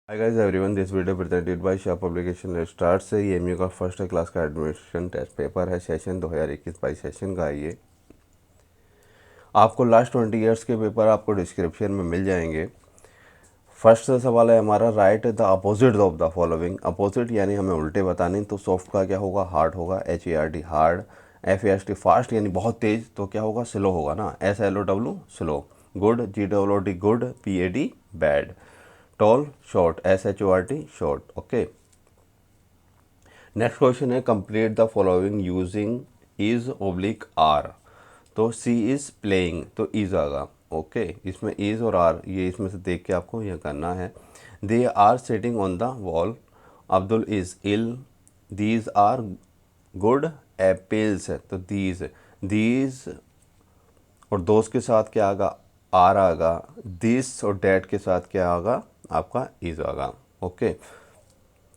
Hi guys everyone, this video presented by Shah publication start से ये MU का first class का एडमिशन टेस्ट पेपर है। सेशन 2021-22 सेशन का है ये। आपको लास्ट 20 ईयर्स के पेपर आपको डिस्क्रिप्शन में मिल जाएंगे। फर्स्ट सवाल है हमारा, right the opposite of the following. Opposite यानी हमें उल्टे बताने, तो सॉफ्ट का क्या होगा, हार्ड होगा, HARD हार्ड। FAST फास्ट यानी बहुत तेज, तो क्या होगा, स्लो होगा ना, SLOW slow. Good, GOOD good, PAD bad. Tall short, SHORT short. Okay, next question है, complete the following using is oblique are. तो सी इज प्लेइंग, तो इज आगा। ओके, इसमें इज और आर ये इसमें से देख के आपको यह करना है। They are sitting on the wall, Abdul is ill, these are good apples, तो दीज और दोस्त के साथ क्या आगा, आर आगा। दिस और डैट के साथ क्या आगा, आपका इज आगा। ओके,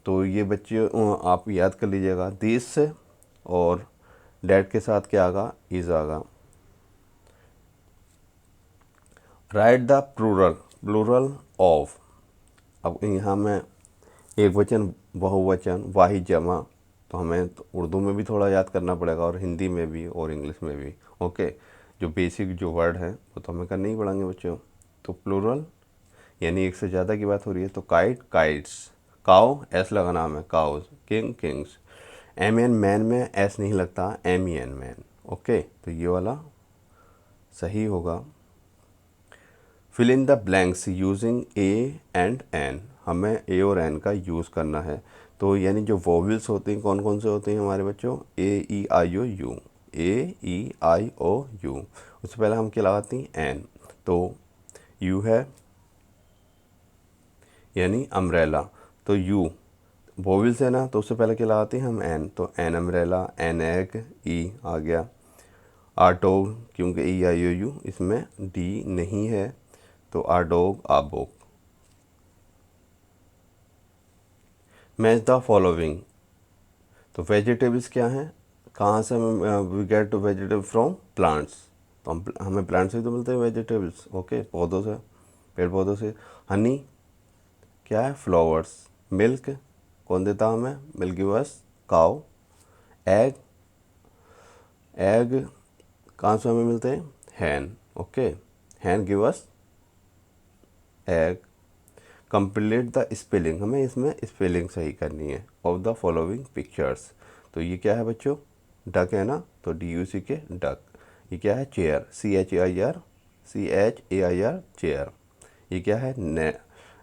तो ये बच्चे आप याद कर लीजिएगा, दिस और डैट के साथ क्या आगा, इज आगा। Write the plural, plural of. अब यहाँ में एक वचन, बहुवचन, वाहिद, जमा, तो हमें तो उर्दू में भी थोड़ा याद करना पड़ेगा और हिंदी में भी और इंग्लिश में भी। ओके, जो बेसिक जो वर्ड हैं वो तो हमें करने ही पड़ेंगे बच्चों। तो प्लूरल यानी एक से ज़्यादा की बात हो रही है, तो काइट काइट्स, काउ एस लगाना हमें, cows, king kings. MEN man में एस नहीं लगता, MEN मैन। ओके, तो ये वाला सही होगा। Fill in the blanks using a and an. हमें ए और एन का यूज़ करना है। तो यानी जो वोवेल्स होती हैं कौन कौन से होते हैं हमारे बच्चों, AEIOU, AEIOU। उससे पहले हम क्या लगाते हैं, एन। तो यू है यानी अम्ब्रेला, तो यू वोवेल्स है ना, तो उससे पहले क्या लगाते हैं हम, एन। तो an umbrella, an egg, E आ गया। आटोग, क्योंकि EIOU इसमें डी नहीं है, तो आडोग, आबोग। मैच द फॉलोइंग, तो वेजिटेबल्स क्या हैं, कहाँ से हमें, we get vegetable from plants. तो हमें प्लांट से तो मिलते हैं वेजिटेबल्स। ओके, पौधों से, पेड़ पौधों से। हनी क्या है, फ्लावर्स। मिल्क कौन देता हमें, milk give us cow. Egg, egg कहाँ से हमें मिलते हैं, hen. Okay, hen give us egg. Complete the spelling, हमें इसमें स्पेलिंग सही करनी है ऑफ द फॉलोइंग पिक्चर्स। तो ये क्या है बच्चों, डक है ना, तो DUC के डक। ये क्या है, चेयर, CHAIR चेयर। ये क्या है,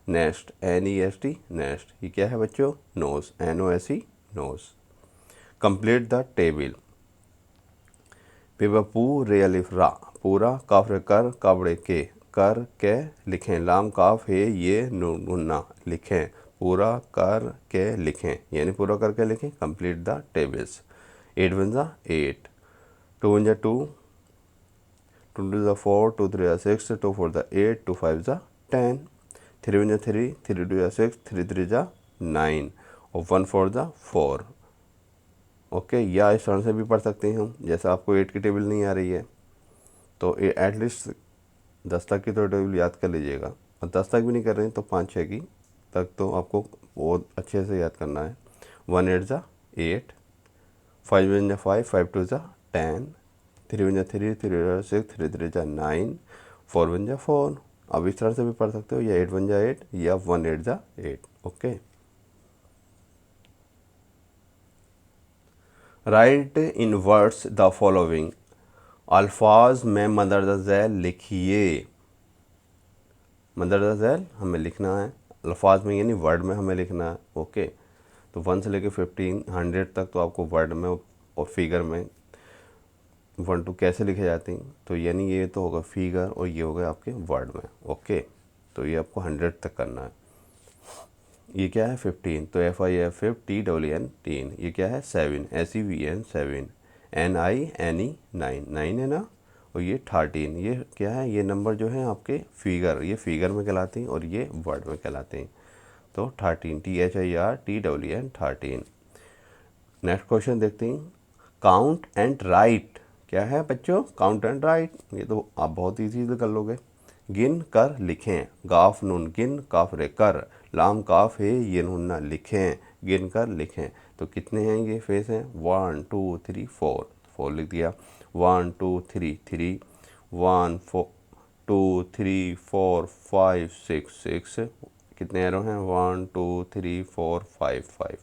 नेस्ट, NEST नेस्ट। ये क्या है बच्चों, nose, NOSE nose. Complete the table, पू रेलिफ रा, पूरा, काफ रे कर, काबड़े के, कर के लिखें, लाम काफ है ये नुन्ना लिखें, पूरा कर के लिखें, यानी पूरा करके लिखें। Complete the tables. 8 वन ज़ा 8, 2 वन ज़ा 2, 2 टू ज़ा 4, 2 3 ज़ा 6, 2 4 ज़ा 8, 2 5 ज़ा 10, 3 वन ज़ा 3, 3 2 ज़ा 6, 3 3 ज़ा 9 और 1 4 ज़ा 4। ओके, या इस तरह से भी पढ़ सकते हैं हम, जैसे आपको 8 की टेबल नहीं आ रही है तो एटलीस्ट 10 तक की तो टेबल याद कर लीजिएगा, और 10 तक भी नहीं कर रहे हैं तो 5 6 की तक तो आपको बहुत अच्छे से याद करना है। 1 8 ज़ा 8, 5 1 ज़ा 5, 5 2 ज़ा 10, 3 1 ज़ा 3, 3 ज़ा 6, 3 3 ज़ा 9, 4 1 ज़ा 4। अब इस तरह से भी पढ़ सकते हो, या 8 1 ज़ा 8 या 1 8 ज़ा 8। Okay, right in words the following. अल्फाज में मंदरजा झैल लिखिए। मंदरजा झैल हमें लिखना है, अल्फाज में यानी वर्ड में हमें लिखना है। ओके, तो 1 से लेकर 1500 तक तो आपको वर्ड में और फिगर में 1 2 कैसे लिखे जाते हैं, तो यानी ये तो होगा फिगर और ये होगा आपके वर्ड में। ओके, तो ये आपको 100 तक करना है। ये क्या है, 15, तो FIF टीन। ये क्या है, 7, SEVEN 7, NINE 9, 9 है ना। और ये 13, ये क्या है, ये नंबर जो है आपके फिगर, ये फिगर में कहलाते हैं और ये वर्ड में कहलाते हैं। तो 13, THIRTWN 13। नेक्स्ट क्वेश्चन देखते हैं, काउंट एंड राइट। क्या है बच्चों, काउंट एंड राइट, ये तो आप बहुत ईजी से कर लोगे। गिन कर लिखें, गाफ नून गिन, काफ रे कर, लाम काफ है ये नुन्ना लिखें, गिन कर लिखें। तो कितने हैं ये फेस हैं, 1 2 3 4, 4 लिख दिया। 1 2 3 3, 1 4 2 3 4 5 6 6, कितने एरो हैं, 1 2 3 4 5 5।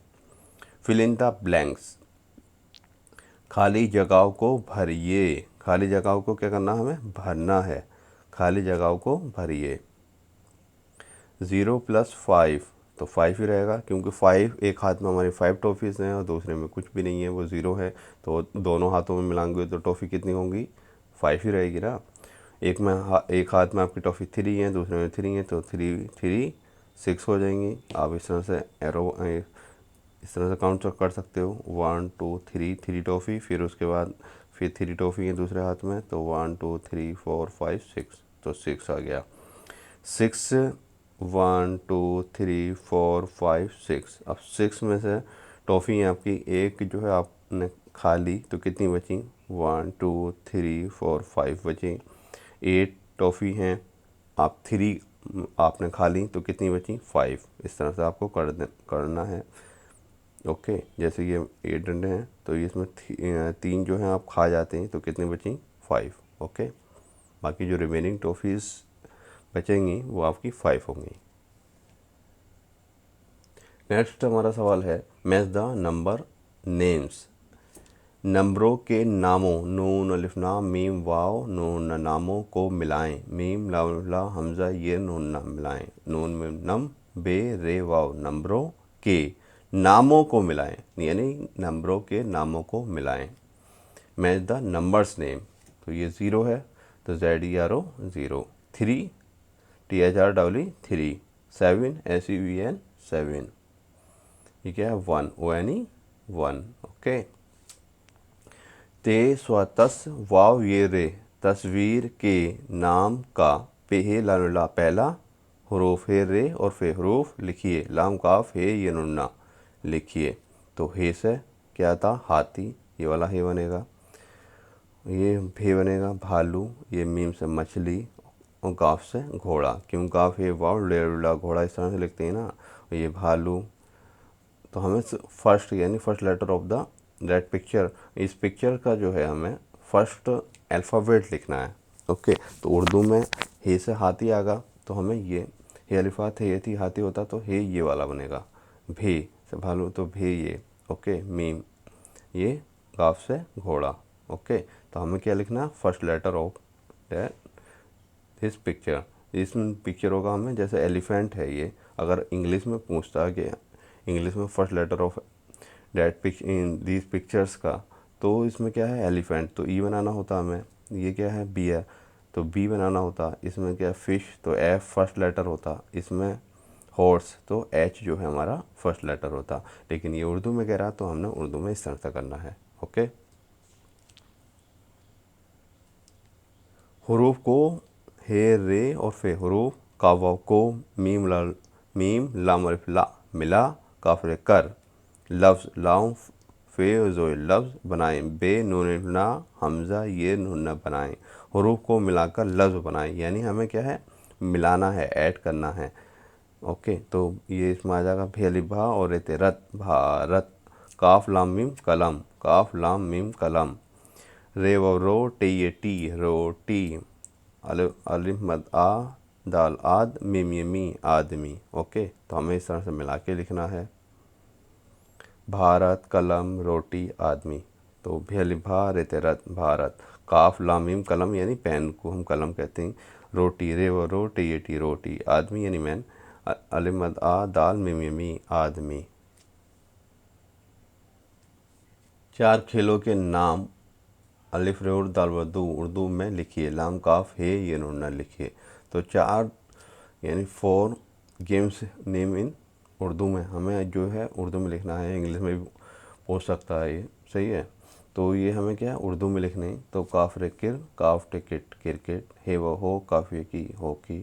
फिल इन द ब्लैंक्स, खाली जगहों को भरिए। खाली जगहों को क्या करना, हमें भरना है, खाली जगहों को भरिए। 0 + 5, तो 5 ही रहेगा, क्योंकि 5 एक हाथ में हमारी 5 टॉफ़ीज़ हैं और दूसरे में कुछ भी नहीं है, वो 0 है। तो दोनों हाथों में मिलाएंगे तो टॉफ़ी कितनी होंगी, 5 ही रहेगी ना। एक हाथ में आपकी टॉफ़ी 3 है, दूसरे में 3 है, तो 3 3 6 हो जाएंगी। आप इस तरह से एरो इस तरह से काउंट कर सकते हो, 1 2 3 3 टॉफ़ी, फिर उसके बाद फिर 3 टॉफ़ी है दूसरे हाथ में, तो 1 2 3 4 5 6, तो 6 आ गया। 6 1 2 3 4 5 6। अब 6 में से टॉफ़ी है आपकी एक जो है आपने खा ली, तो कितनी बची, 1 2 3 4 5 बची। 8 टॉफ़ी हैं, आप 3 आपने खा ली, तो कितनी बची, 5। इस तरह से आपको करना है। ओके, जैसे ये 8 डंडे हैं, तो इसमें 3 जो हैं आप खा जाते हैं, तो कितनी बची, 5। ओके, बाकी जो रिमेनिंग टॉफ़ीज़ बचेंगी वो आपकी 5 होंगी। नेक्स्ट हमारा सवाल है, मैच द नंबर नेम्स, नंबरों के नामों, नून अलिफ लाम मीम वाव नून नामों को मिलाएं। मीम लाम ला हमजा ये नून ना मिलाएं। नून में नम बे रे वाव, नंबरों के नामों को मिलाएं, यानी नंबरों के नामों को मिलाएं। मैच द नंबर्स नेम, तो ये 0 है, तो ZERO 0। 3 THREE 3। 7 SEVEN 7, ये क्या है, 1 ONE 1। ओके, ते स्वतस वाव ये रे, तस्वीर के नाम का पे ला पहला हरूफ है रे और फे हरूफ लिखिए। लाम काफ है ये नुन्ना लिखिए। तो हे से क्या था, हाथी, ये वाला हे बनेगा। ये भे बनेगा भालू, ये मीम से मछली, और गाफ से घोड़ा। क्यों गाफ है वाव लेला घोड़ा इस तरह से लिखते हैं ना। और ये भालू, तो हमें फर्स्ट यानी first letter of the that picture, इस पिक्चर का जो है हमें फर्स्ट अल्फ़ाबेट लिखना है। ओके, तो उर्दू में हे से हाथी आगा, तो हमें ये हे अलिफात है, ये थी हाथी होता, तो हे ये वाला बनेगा। भे से भालू, तो भे ये। ओके, मीम ये, गाफ से घोड़ा। ओके, तो हमें क्या लिखना, first letter of that this picture. इस पिक्चरों का हमें, जैसे एलिफेंट है ये, अगर इंग्लिश में पूछता है कि इंग्लिश में first letter of that in these pictures का, तो इसमें क्या है, एलिफेंट, तो ई बनाना होता हमें। ये क्या है, बी है, तो बी बनाना होता। इसमें क्या, फिश, तो एफ फर्स्ट लेटर होता। इसमें हॉर्स, तो एच जो है हमारा फर्स्ट लेटर होता। लेकिन ये उर्दू में कह रहा, तो हमने उर्दू में इस तरह से करना है। ओके, हरूफ को हे रे और फे हरूफ, कावाव को मीम लाम अलिफ ला मिला, काफरे कर, लफ्ज़ लाम फे ज़ोए लफ्ज़ बनाएं। बे नून ना हमज़ा ये नून बनाएं। हरूफ को मिलाकर लफ्ज़ बनाएं, यानी हमें क्या है, मिलाना है, ऐड करना है। ओके, तो ये इसमें आ जाएगा भे अलिफ भा और रेते रत, भारत। काफ लाम मीम कलम, काफ लाम मीम कलम। रे व रो टे ये टी, रोटी। अलिफ मद आ दाल आद, मीम ये मी, आदमी। ओके, तो हमें इस तरह से मिला के लिखना है, भारत कलम रोटी आदमी। तो भी अलिफ भा रेते रत, भारत। काफ लाम मीम कलम, यानी पेन को हम कलम कहते हैं। रोटी, रे व रो टे ये टी, रोटी। आदमी यानी मैन, अलिफ मद आ दाल मीम ये मी, आदमी। 4 खेलों के नाम अलिफ रे दाल वदू उर्दू में लिखिए। लाम काफ है ये नूना लिखिए। तो 4 यानी 4 गेम्स नेम इन उर्दू में हमें जो है उर्दू में लिखना है। इंग्लिश में भी पूछ सकता है, ये सही है। तो ये हमें क्या है, उर्दू में लिखने हैं। तो काफ रे किर, काफ टिकट क्रिकेट, हे व हो, काफी की हॉकी,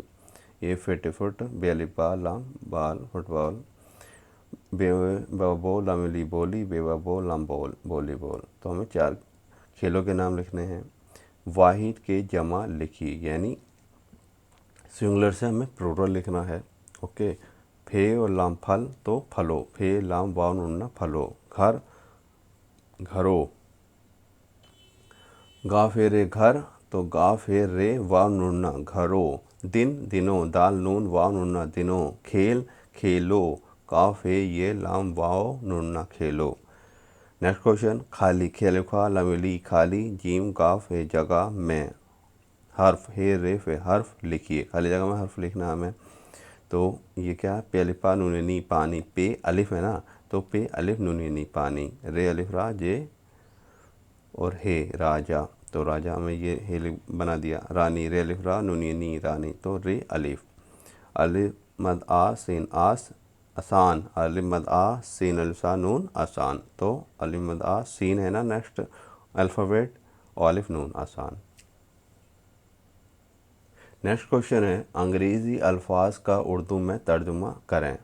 ये फिट फुट, बेलिबा लाम बाल फुटबॉल, बेबो लामिली बोली, बेबो लाम बॉल वॉलीबॉल। तो हमें 4 खेलों के नाम लिखने हैं। वाहिद के जमा लिखिए, यानी सिंगुलर से हमें प्लूरल लिखना है। ओके, फे और लाम फल तो फलो, फे लाम वाव नून ना फलो। घर घरों, गा फे रे घर तो गा फे रे वाव नून ना घरों। दिन दिनों, दाल नून वाव नून ना दिनों। खेल खेलो, काफ है ये लाम वाव नून ना खेलो। नेक्स्ट क्वेश्चन, खाली, खेल खा लमेली खाली, जीम काफ है जगह में। हर्फ है रेफ है हर्फ लिखिए, खाली जगह में हर्फ लिखना हमें। तो ये क्या है, पे अलिफ पा नून नी पानी, पे अलिफ है ना, तो पे अलिफ नून नी पानी, रे अलिफ रा जे और हे राजा, तो राजा में ये हे बना दिया। रानी, रे अलिफ रा नून नी रानी, तो रे अलिफ। अलिफ मद आ सीन आस आसान, अलिफ मद आ सीन अलिफ सा नून आसान, तो अलिफ मद आ सीन है ना नेक्स्ट अल्फ़ाबेट, और अलिफ नून आसान। नेक्स्ट क्वेश्चन है, अंग्रेज़ी अल्फाज का उर्दू में तर्जुमा करें।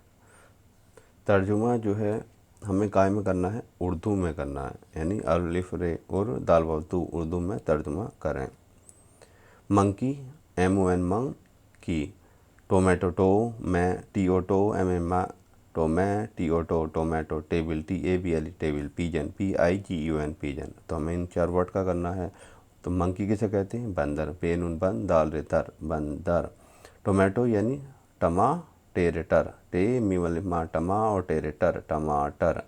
तर्जुमा जो है हमें काय में करना है, उर्दू में करना है, यानी अलिफ रे और दाल वाव तू, उर्दू में तर्जुमा करें। मंकी, एम ओ एन मंग की। टोमेटो टो मैं, T O to M M to मैं, T O to tomato. Table, T A B L table. Pigeon, P I G U N pigeon. तो हमें इन 4 वर्ड का करना है। तो मंकी किसे कहते हैं, बंदर, पे नून बन दाल रे तर बंदर। टोमेटो यानी टेरेटर, टे मी वाले माँ टमा और टेरेटर टमाटर।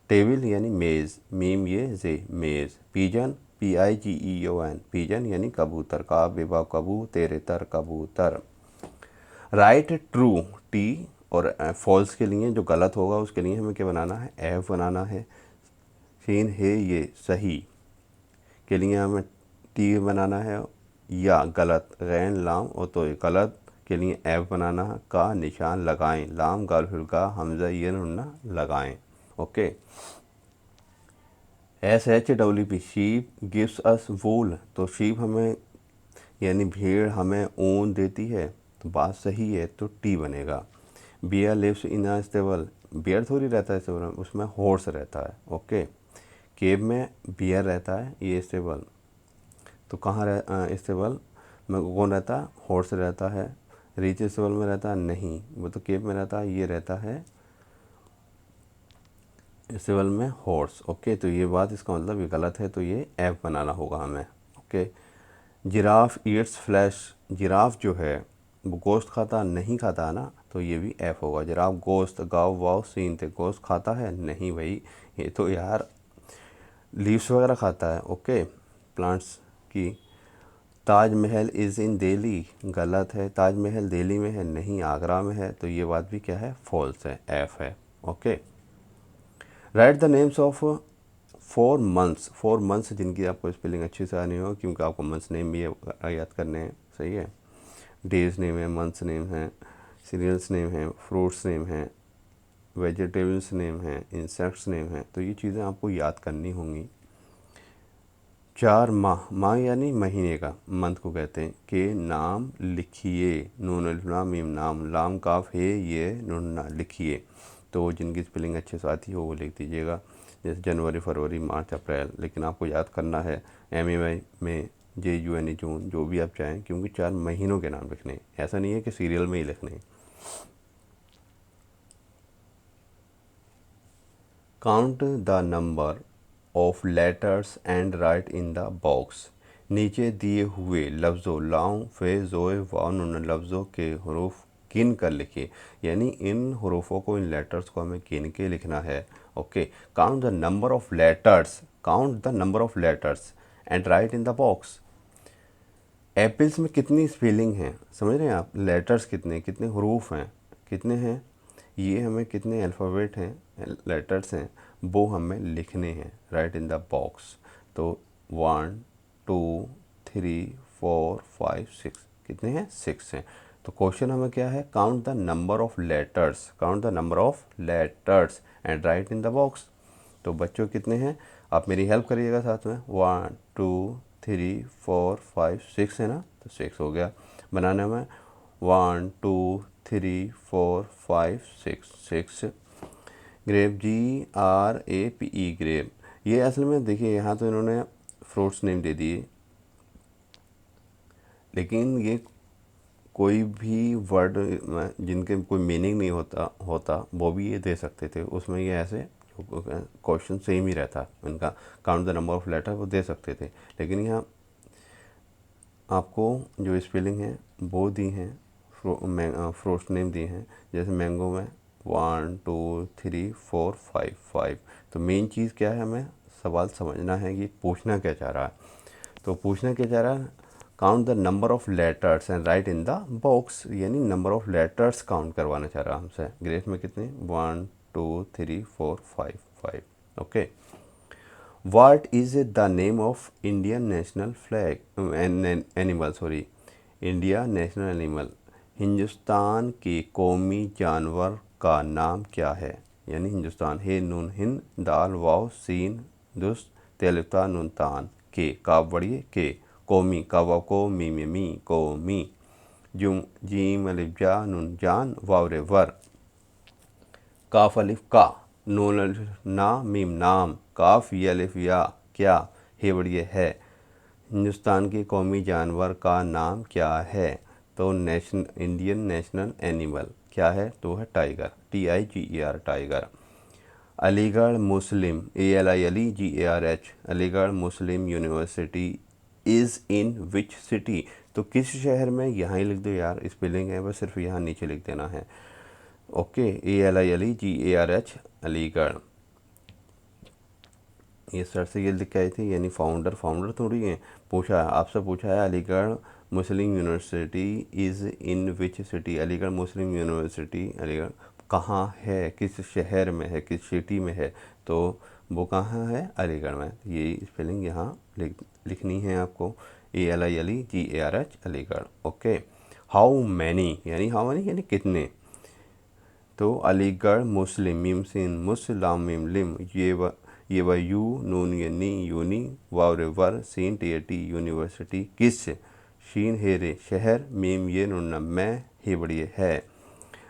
टेबल यानी मेज़, मीम ये जे मेज़। Pigeon, P I G E O N pigeon यानी कबूतर, का बेबा कबू तेरे तर कबूतर। राइट ट्रू, टी और फॉल्स के लिए जो गलत होगा उसके लिए हमें क्या बनाना है, एफ बनाना है। सीन है ये सही के लिए हमें टी बनाना है, या गलत गैन लाम और तो गलत के लिए एफ बनाना है। का निशान लगाएं, लाम गाल फिर का हमजा ये ना लगाएं। Okay. S H W P, sheep gives us wool, तो शीप हमें यानी भेड़ हमें ऊन देती है, तो बात सही है, तो टी बनेगा। Bear lives in a stable, bear थोड़ी रहता है स्टेबल, उसमें हॉर्स रहता है। ओके। केव में बियर रहता है, ये स्टेबल, तो कहाँ स्टेबल में कौन रहता है, हॉर्स रहता है। रिच स्टेबल में रहता है नहीं, वो तो केव में रहता है, ये रहता है स्टेबल में हॉर्स। ओके, तो ये बात इसका मतलब ये गलत है, तो ये एफ बनाना होगा हमें। Okay. Giraffe Yeats flash, giraffe जो है वो गोश्त खाता नहीं खाता है ना, तो ये भी एफ होगा। जिराफ गोश्त गाव वाव सीन थे, गोश्त खाता है नहीं भाई, ये तो यार लीव्स वगैरह खाता है। ओके, प्लांट्स की। ताजमहल इज़ इन दिल्ली, गलत है, ताजमहल दिल्ली में है नहीं, आगरा में है, तो ये बात भी क्या है, फॉल्स है, एफ है। Okay. Right the names of 4 months जिनकी आपको स्पेलिंग अच्छी से आनी हो, क्योंकि आपको मंथ्स नेम भी याद करने हैं, सही है। डेज नेम है, मंथ्स नेम है, सीरियल्स नेम है, फ्रूट्स नेम है, वेजिटेबल्स नेम है, इंसेक्ट्स नेम है, तो ये चीज़ें आपको याद करनी होंगी। 4 माह, माह यानी महीने का, मंथ को कहते हैं, के नाम लिखिए। नून अलिफ लाम मीम नाम, लाम काफ है ये नून ना लिखिए, तो जिनकी स्पेलिंग अच्छे से आती हो वो लिख दीजिएगा, जैसे जनवरी फरवरी मार्च अप्रैल। लेकिन आपको याद करना है MAY में JUNE जून, जो भी आप चाहें, क्योंकि 4 महीनों के नाम लिखने हैं, ऐसा नहीं है कि सीरियल में ही लिखने हैं। Count the number of letters and right in the box. नीचे दिए हुए लफ्ज़ों लाऊं फे जोए वाउन लफ्ज़ों के हरूफ गिन कर लिखिए, यानी इन हरूफों को, इन लेटर्स को हमें गिन के लिखना है। Okay. Count the number of letters, count the number of letters and right in the box. Apples में कितनी स्पेलिंग है, समझ रहे हैं आप, लेटर्स कितने कितने हरूफ हैं, कितने हैं, ये हमें कितने अल्फ़ाबेट हैं, लेटर्स हैं, वो हमें लिखने हैं, राइट इन द बॉक्स। तो 1 2 3 4 5 6, कितने हैं, 6 हैं। तो क्वेश्चन हमें क्या है, count the number of letters, count the number of letters and right in the box. तो बच्चों कितने हैं, आप मेरी हेल्प करिएगा साथ में। 1 2 3 4 5 6 है ना, तो 6 हो गया बनाने में। 1 2 3 4 5 6 ग्रेप GRAPE ग्रेप, ये असल में देखिए यहाँ तो इन्होंने फ्रूट्स नेम दे दिए, लेकिन ये कोई भी वर्ड जिनके कोई मीनिंग नहीं होता वो भी ये दे सकते थे, उसमें ये ऐसे क्वेश्चन सेम ही रहता इनका, count the number of letter वो दे सकते थे। लेकिन यहाँ आपको जो स्पेलिंग है वो दी हैं, फ्रूट्स नेम दिए हैं, जैसे मैंगो में 1 2 3 4 5 5। तो मेन चीज़ क्या है, हमें सवाल समझना है कि पूछना क्या चाह रहा है। तो पूछना क्या चाह रहा है, count the number of letters and right in the box, यानी नंबर ऑफ लेटर्स काउंट करवाना चाह रहा है हमसे। ग्रेस में कितने, 1 2 3 4 5 5। Okay, what is the name of Indian national flag animal, sorry, India national animal, Hindustan के कौमी जानवर का नाम क्या है। यानी हिंदुस्तान, हे नून हिंद, दाल वाव सीन दुस, तेलुता नून तान, के काव बड़िए के, कौमी कावा को मी कौमी, जुम जीम अलिफ जा नून जान वावरे वर, काफ अलिफ का, नून अलिफ ना मीम नाम, काफ ये अलिफ या क्या, हे बढ़िए है। हिंदुस्तान के कौमी जानवर का नाम क्या है, तो इंडियन नेशनल एनिमल क्या है, तो है tiger, TIGER tiger. Aligarh Muslim, ALIGARH, Aligarh Muslim University is in which city, तो किस शहर में, यहाँ ही लिख दो यार, स्पेलिंग है बस सिर्फ यहाँ नीचे लिख देना है। Okay, ALIGARH Aligarh. ये सर से ये लिख के आई थी, यानी फाउंडर थोड़ी है, पूछा आपसे पूछा है Aligarh Muslim University is in which city, Aligarh Muslim University Aligarh कहाँ है, किस शहर में है, किस सिटी में है, तो वो कहाँ है, अलीगढ़ में। ये स्पेलिंग यहाँ लिखनी है आपको, ALIGARH Aligarh. Okay, how many यानी कितने, तो अलीगढ़ मुस्लिम, मीम सिन मुस्लाम मीम लिम, ये व यू नून ये नी uni, Waware were seen T university किस, शीन हेरे शहर, मीम ये नून मैं, हे बढ़िए है।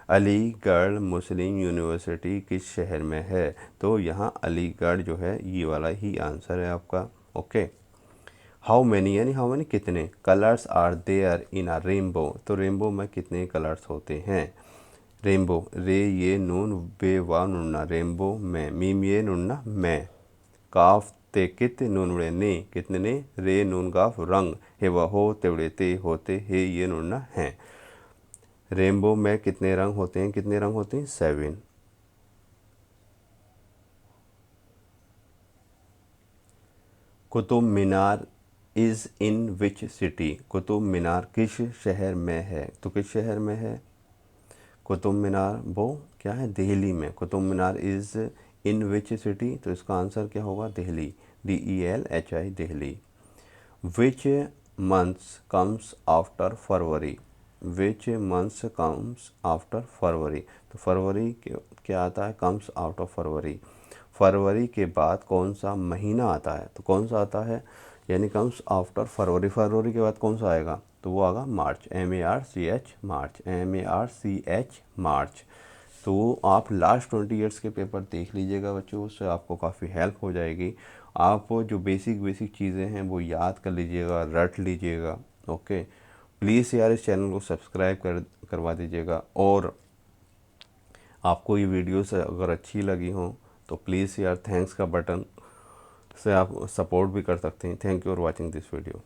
अलीगढ़ मुस्लिम यूनिवर्सिटी किस शहर में है, तो यहाँ अलीगढ़ जो है ये वाला ही आंसर है आपका। ओके, हाउ मैनी कितने, colours are there in a rainbow, तो रेनबो में कितने कलर्स होते हैं। रेनबो, रे ये नून बे वा नूना, रेनबो में, मीम ये नूना मैं, काफ ते कित नून बड़े ने, कितने ने, रे नून गाफ रंग, हे व हो तेवड़े ते होते, हे ये नूना हैं। रेनबो में कितने रंग होते हैं, 7। Qutub Minar is in which city, Qutub Minar किस शहर में है, तो किस शहर में है, कुतुब मीनार वो क्या है, दिल्ली में। Qutub Minar is in which city, तो इसका आंसर क्या होगा, Delhi, DELHI Delhi. Which months comes after February, which months comes after फरवरी, तो फरवरी क्या आता है, कम्स आउट ऑफ फरवरी, फरवरी के बाद कौन सा महीना आता है, तो कौन सा आता है, यानी कम्स आफ्टर फरवरी, फरवरी के बाद कौन सा आएगा, तो वो आएगा मार्च, MARCH मार्च, MARCH मार्च। तो आप लास्ट 20 ईयर्स के पेपर देख लीजिएगा बच्चों, उससे आपको काफ़ी हेल्प हो जाएगी। आप जो बेसिक चीज़ें हैं वो याद कर लीजिएगा, रट लीजिएगा। ओके, प्लीज़ यार इस चैनल को सब्सक्राइब करवा दीजिएगा, और आपको ये वीडियोस अगर अच्छी लगी हो तो प्लीज़ यार थैंक्स का बटन से आप सपोर्ट भी कर सकते हैं। Thank you for watching this video.